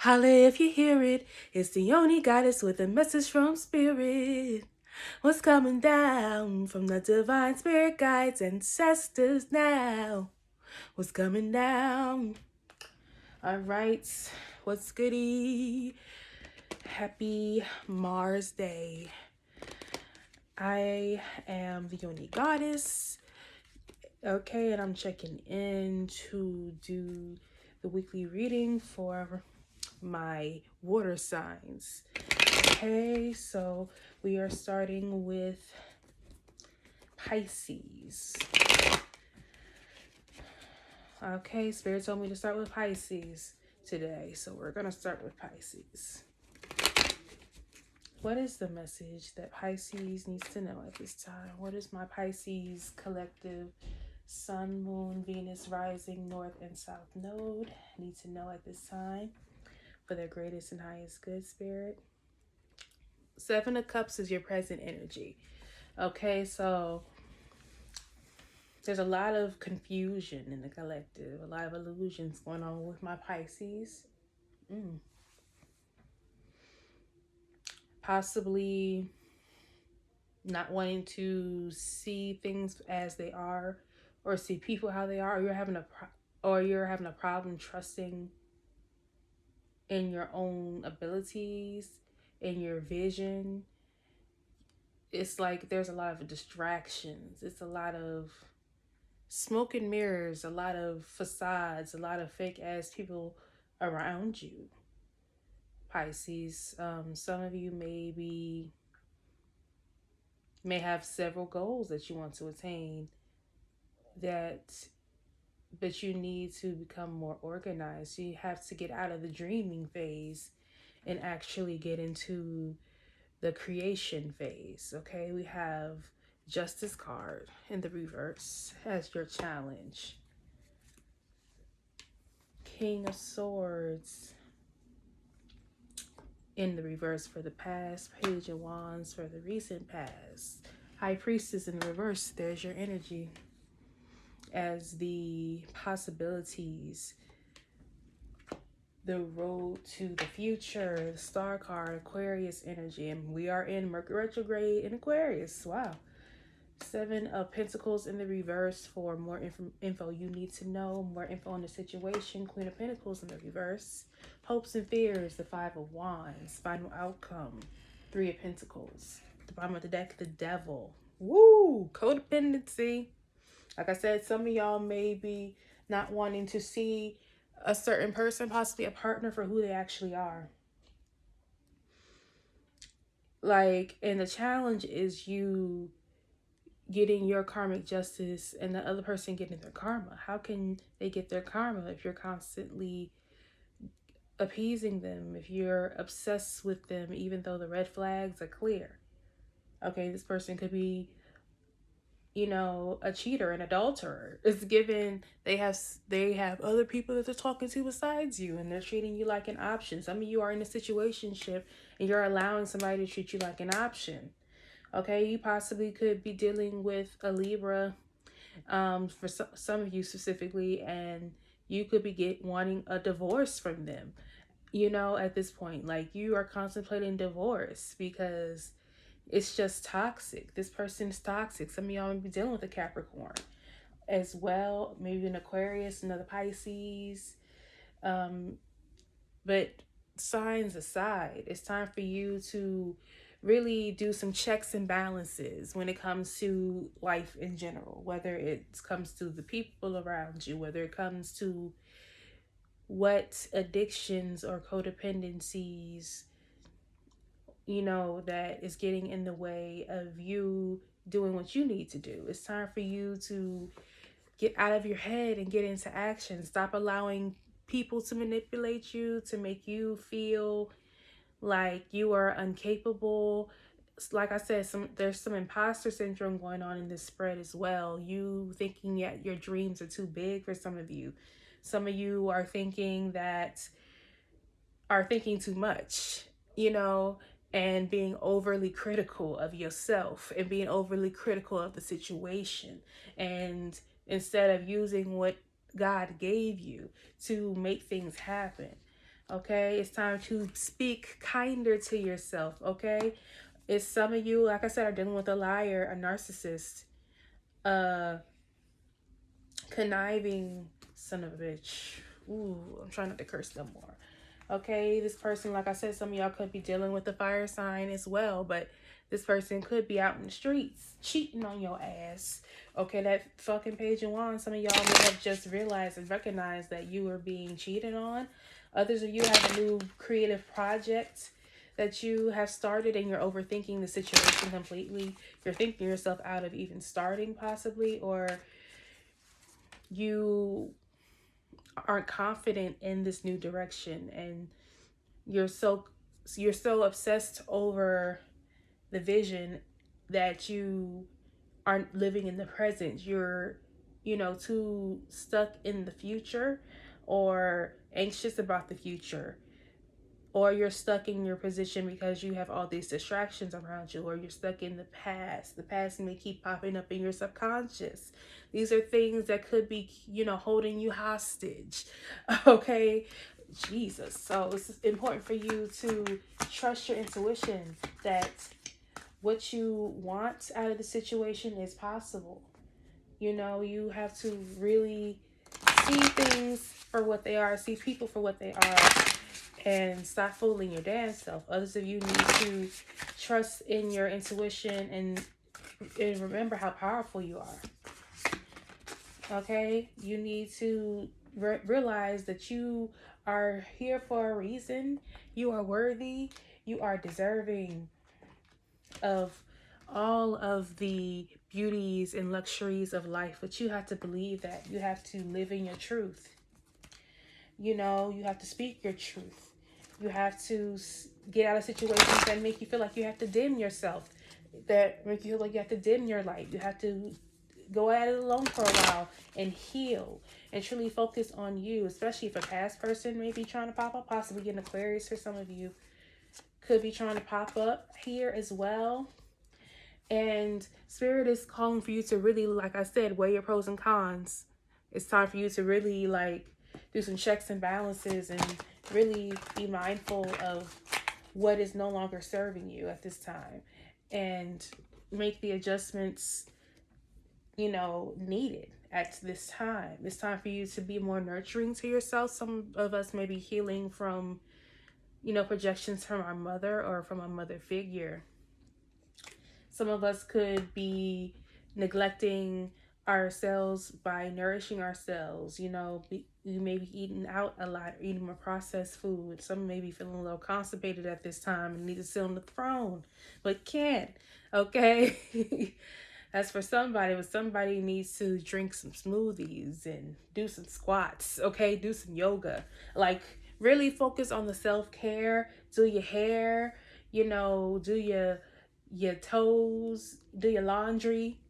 Holla if you hear it. It's the only goddess with a message from spirit. What's coming down from the divine spirit guides ancestors now? What's coming down? All right. What's goody? Happy Mars Day. I am the only goddess. Okay, and I'm checking in to do the weekly reading for my water signs. Okay, so we are starting with Pisces. Okay, Spirit told me to start with Pisces today, so we're going to start with Pisces. What is the message that Pisces needs to know at this time? What is my Pisces collective Sun, Moon, Venus, Rising, North, and South Node need to know at this time for their greatest and highest good, Spirit? Seven of Cups is your present energy. Okay, so there's a lot of confusion in the collective, a lot of illusions going on with my Pisces. Possibly not wanting to see things as they are, or see people how they are, or you're having a problem trusting in your own abilities, in your vision. It's like there's a lot of distractions. It's a lot of smoke and mirrors, a lot of facades, a lot of fake ass people around you, Pisces. Some of you may have several goals that you want to attain, but you need to become more organized. You have to get out of the dreaming phase and actually get into the creation phase. Okay, we have Justice card in the reverse as your challenge. King of Swords in the reverse for the past. Page of Wands for the recent past. High Priestess in the reverse. There's your energy as the possibilities, the road to the future. The Star card, Aquarius energy, and we are in Mercury retrograde in Aquarius. Wow. Seven of Pentacles in the reverse for more info you need to know, more info on the situation. Queen of Pentacles in the reverse. Hopes and fears, the Five of Wands. Final outcome, Three of Pentacles. The bottom of the deck, the Devil. Woo! Codependency. Like I said, some of y'all may be not wanting to see a certain person, possibly a partner, for who they actually are. Like, and the challenge is you getting your karmic justice and the other person getting their karma. How can they get their karma if you're constantly appeasing them, if you're obsessed with them, even though the red flags are clear? Okay, this person could be, a cheater, an adulterer. It's given they have other people that they're talking to besides you, and they're treating you like an option. Some of you are in a situationship and you're allowing somebody to treat you like an option. Okay, you possibly could be dealing with a Libra, for some of you specifically, and you could be wanting a divorce from them. At this point, like, you are contemplating divorce because it's just toxic. This person is toxic. Some of y'all may be dealing with a Capricorn as well, maybe an Aquarius, another Pisces. But signs aside, it's time for you to really do some checks and balances when it comes to life in general, whether it comes to the people around you, whether it comes to what addictions or codependencies, that is getting in the way of you doing what you need to do. It's time for you to get out of your head and get into action. Stop allowing people to manipulate you, to make you feel like you are incapable. Like I said, there's some imposter syndrome going on in this spread as well. You thinking that your dreams are too big for some of you. Some of you are thinking too much, and being overly critical of yourself and being overly critical of the situation. And instead of using what God gave you to make things happen. Okay, it's time to speak kinder to yourself. Okay, it's some of you, like I said, are dealing with a liar, a narcissist, a conniving son of a bitch. Ooh, I'm trying not to curse them more. Okay, this person, like I said, some of y'all could be dealing with the fire sign as well, but this person could be out in the streets cheating on your ass. Okay, that fucking page of wands, some of y'all may have just realized and recognized that you were being cheated on. Others of you have a new creative project that you have started and you're overthinking the situation completely. You're thinking yourself out of even starting possibly, or you aren't confident in this new direction, and you're so obsessed over the vision that you aren't living in the present. You're, too stuck in the future, or anxious about the future, or you're stuck in your position because you have all these distractions around you, or you're stuck in the past. The past may keep popping up in your subconscious. These are things that could be, holding you hostage. Okay, Jesus. So it's important for you to trust your intuition that what you want out of the situation is possible. You have to really see things for what they are, see people for what they are, and stop fooling your damn self. Others of you need to trust in your intuition and remember how powerful you are. Okay? You need to realize that you are here for a reason. You are worthy. You are deserving of all of the beauties and luxuries of life. But you have to believe that. You have to live in your truth. You have to speak your truth. You have to get out of situations that make you feel like you have to dim yourself, that make you feel like you have to dim your light. You have to go at it alone for a while and heal and truly focus on you, especially if a past person may be trying to pop up, possibly an Aquarius for some of you could be trying to pop up here as well. And Spirit is calling for you to really, like I said, weigh your pros and cons. It's time for you to really do some checks and balances and really be mindful of what is no longer serving you at this time, and make the adjustments, needed at this time. It's time for you to be more nurturing to yourself. Some of us may be healing from, projections from our mother or from a mother figure. Some of us could be neglecting ourselves by nourishing ourselves. You may be eating out a lot, eating more processed food. Some may be feeling a little constipated at this time and need to sit on the throne, but can't. Okay? That's for somebody, but somebody needs to drink some smoothies and do some squats, okay? Do some yoga. Really focus on the self-care. Do your hair, do your toes, do your laundry.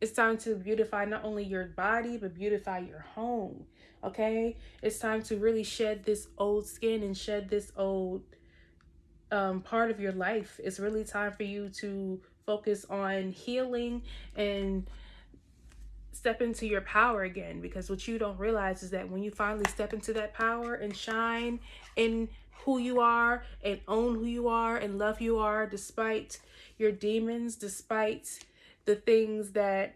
It's time to beautify not only your body, but beautify your home, okay? It's time to really shed this old skin and shed this old part of your life. It's really time for you to focus on healing and step into your power again, because what you don't realize is that when you finally step into that power and shine in who you are and own who you are and love who you are, despite your demons, despite the things that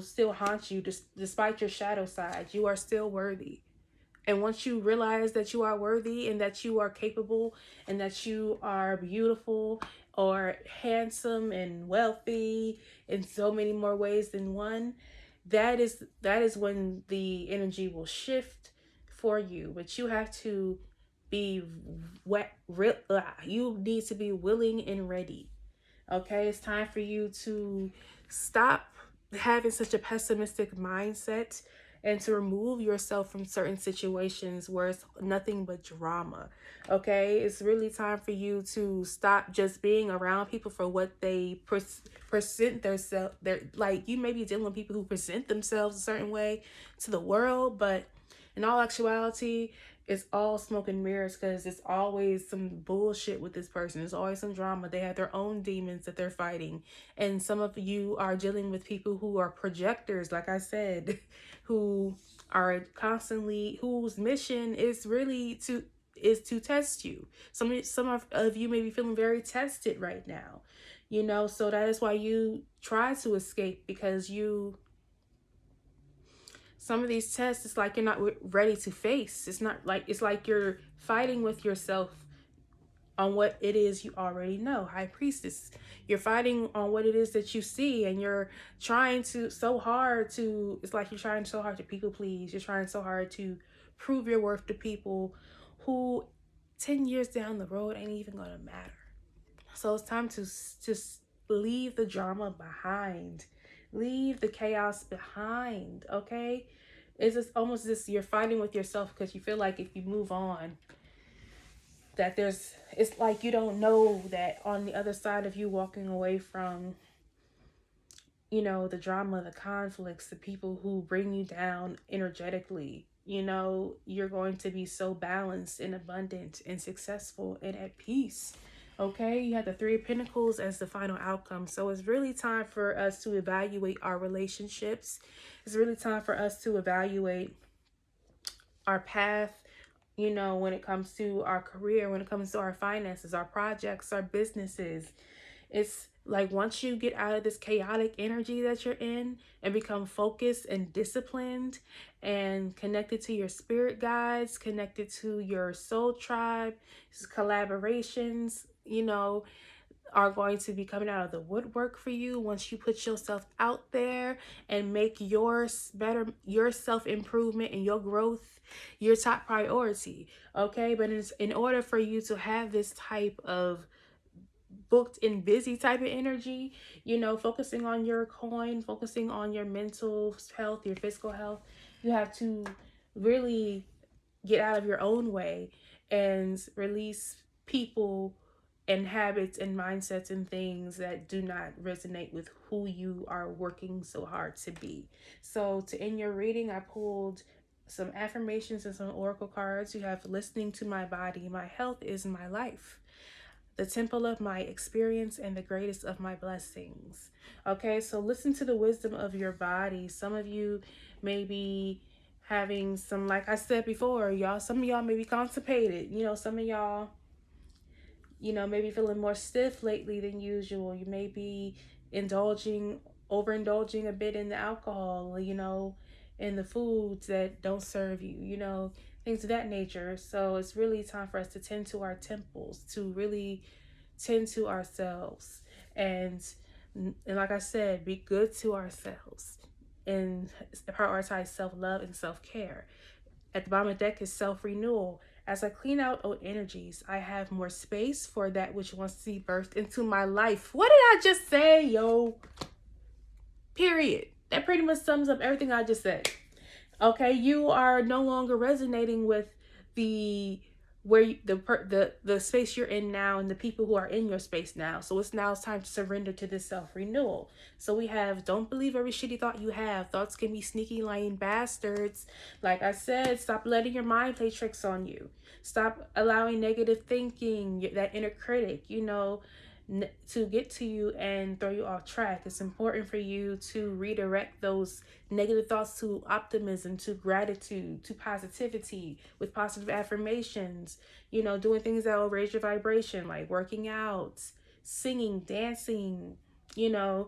still haunt you, despite your shadow side, you are still worthy. And once you realize that you are worthy and that you are capable and that you are beautiful or handsome and wealthy in so many more ways than one, that is when the energy will shift for you. But you have to be you need to be willing and ready. Okay, it's time for you to stop having such a pessimistic mindset and to remove yourself from certain situations where it's nothing but drama. Okay, it's really time for you to stop just being around people for what they present themselves. They're you may be dealing with people who present themselves a certain way to the world, but in all actuality, it's all smoke and mirrors, because it's always some bullshit with this person. There's always some drama. They have their own demons that they're fighting. And some of you are dealing with people who are projectors, like I said, who are constantly, whose mission is really to is to test you. Some of you may be feeling very tested right now, you know, so that is why you try to escape, because some of these tests, it's like you're not ready to face. It's like you're fighting with yourself on what it is you already know. High Priestess, you're fighting on what it is that you see, and you're trying to so hard to, it's like you're trying so hard to people please. You're trying so hard to prove your worth to people who 10 years down the road ain't even gonna matter. So it's time to just leave the drama behind, leave the chaos behind. Okay, it's just almost this, you're fighting with yourself because you feel like if you move on, that it's like you don't know that on the other side of you walking away from, you know, the drama, the conflicts, the people who bring you down energetically, you know, you're going to be so balanced and abundant and successful and at peace. Okay, you have the Three of Pentacles as the final outcome. So it's really time for us to evaluate our relationships. It's really time for us to evaluate our path, you know, when it comes to our career, when it comes to our finances, our projects, our businesses. It's like once you get out of this chaotic energy that you're in and become focused and disciplined and connected to your spirit guides, connected to your soul tribe, collaborations, you know, are going to be coming out of the woodwork for you once you put yourself out there and make yours better, your self improvement and your growth your top priority. Okay, but it's in order for you to have this type of booked and busy type of energy, you know, focusing on your coin, focusing on your mental health, your physical health, you have to really get out of your own way and release people and habits and mindsets and things that do not resonate with who you are working so hard to be. So to end your reading, I pulled some affirmations and some oracle cards. You have listening to my body, my health is my life, the temple of my experience, and the greatest of my blessings. Okay, so listen to the wisdom of your body. Some of you may be having some, like I said before, y'all, some of y'all may be constipated. You know, some of y'all, you know, maybe feeling more stiff lately than usual. You may be overindulging a bit in the alcohol, you know, in the foods that don't serve you, you know, things of that nature. So it's really time for us to tend to our temples, to really tend to ourselves, and like I said, be good to ourselves and prioritize self-love and self-care. At the bottom of the deck is self-renewal. As I clean out old energies, I have more space for that which wants to be birthed into my life. What did I just say, yo? Period. That pretty much sums up everything I just said. Okay, you are no longer resonating with the the space you're in now and the people who are in your space now. So it's time to surrender to this self-renewal. So we have, don't believe every shitty thought you have. Thoughts can be sneaky, lying bastards. Like I said, stop letting your mind play tricks on you. Stop allowing negative thinking, that inner critic, you know, to get to you and throw you off track. It's important for you to redirect those negative thoughts to optimism, to gratitude, to positivity with positive affirmations, you know, doing things that will raise your vibration, like working out, singing, dancing, you know,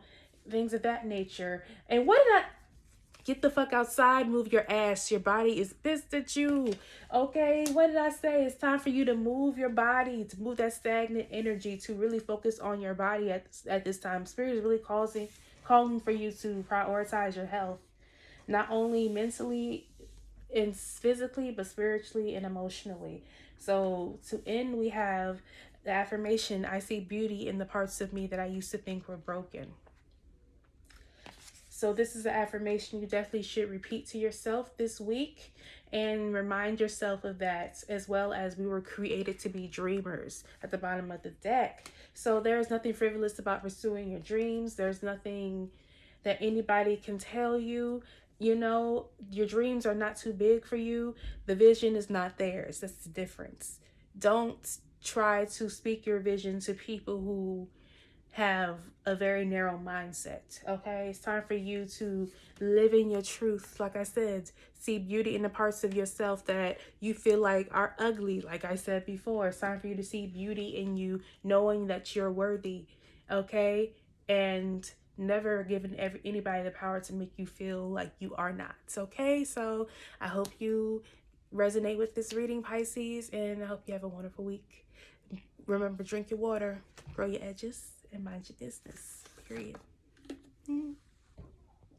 things of that nature. And what did I get the fuck outside, move your ass. Your body is pissed at you. Okay, what did I say? It's time for you to move your body, to move that stagnant energy, to really focus on your body at this time. Spirit is really calling for you to prioritize your health, not only mentally and physically, but spiritually and emotionally. So to end, we have the affirmation, I see beauty in the parts of me that I used to think were broken. So this is an affirmation you definitely should repeat to yourself this week and remind yourself of that, as well as we were created to be dreamers at the bottom of the deck. So there's nothing frivolous about pursuing your dreams. There's nothing that anybody can tell you. You know, your dreams are not too big for you. The vision is not theirs. That's the difference. Don't try to speak your vision to people who have a very narrow mindset. Okay, it's time for you to live in your truth. Like I said, see beauty in the parts of yourself that you feel like are ugly. Like I said before, it's time for you to see beauty in you, knowing that you're worthy. Okay, and never giving anybody the power to make you feel like you are not. Okay, so I hope you resonate with this reading, Pisces, and I hope you have a wonderful week. Remember, drink your water, grow your edges, and mind your business. Period.